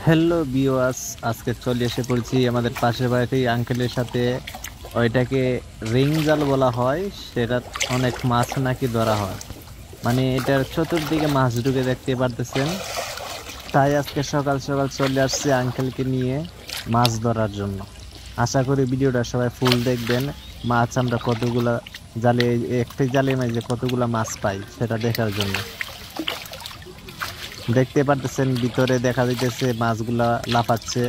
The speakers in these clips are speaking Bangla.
হ্যালো ভিউয়ার্স, আজকে চলে এসে পড়েছি আমাদের পাশের বাড়িতেই আঙ্কেলের সাথে। ওইটাকে রিং জাল বলা হয়। সেটা অনেক মাছ নাকি ধরা হয়, মানে এটার চতুর্দিকে মাছ ঢুকে দেখতে পারতেছেন। তাই আজকে সকাল সকাল চলে আসছি আঙ্কেলকে নিয়ে মাছ ধরার জন্য। আশা করি ভিডিওটা সবাই ফুল দেখবেন। মাছ আমরা কতগুলা জালে, একটি জালে মাঝে কতগুলা মাছ পাই সেটা দেখার জন্য। দেখতে পারতেছেন ভিতরে দেখা যাইতেছে মাছগুলা লাফাচ্ছে,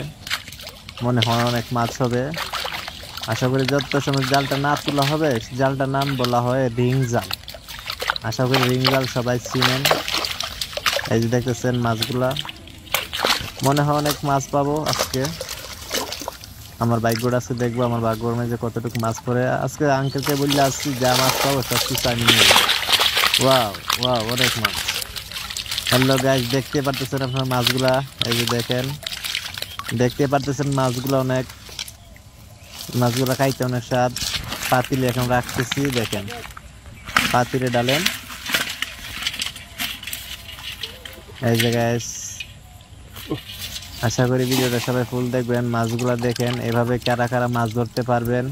মনে হয় অনেক মাছ হবে। আশা করি যত সময় জালটা না তোলা হবে, জালটার নাম বলা হয় রিং জাল। আশা করি রিং জাল সবাই চিনেন। এই যে দেখতেছেন মাছগুলা, মনে হয় অনেক মাছ পাবো আজকে। আমার ভাগ্যটা আজকে দেখবো আমার ভাগ্যের মাঝে কতটুকু মাছ পড়ে। আজকে আঙ্কেলকে বললে আসছি যা মাছ পাবো সব কিছু আমি নিয়ে যাবো। ওয়াও ওয়াও, অনেক মাছ। হ্যালো গাইস, দেখতে পারতেছেন আপনার মাছগুলা। এই যে দেখেন, দেখতে পারতেছেন মাছগুলো অনেক, মাছগুলা খাইতে অনেক স্বাদ। পাতিলে এখন রাখতেছি, দেখেন পাতিলে ডালেন। এই যে গাইস, আশা করি ভিডিওটা সবাই ফুল দেখবেন। মাছগুলা দেখেন, এভাবে কারা কারা মাছ ধরতে পারবেন।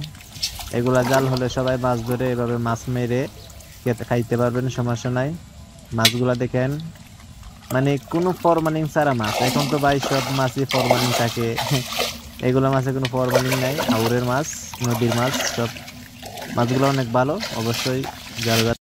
এগুলা জাল হলে সবাই মাছ ধরে এভাবে মাছ মেরে খাইতে পারবেন, সমস্যা নাই। মাছগুলা দেখেন, মানে কোনো ফরমালিং ছাড়া মাছ। এখন তো ভাই সব মাছই ফরমালিং থাকে। এগুলা মাছে কোনো ফরমালিং নাই, হাওরের মাছ, নদীর মাছ। সব মাছগুলো অনেক ভালো, অবশ্যই যারা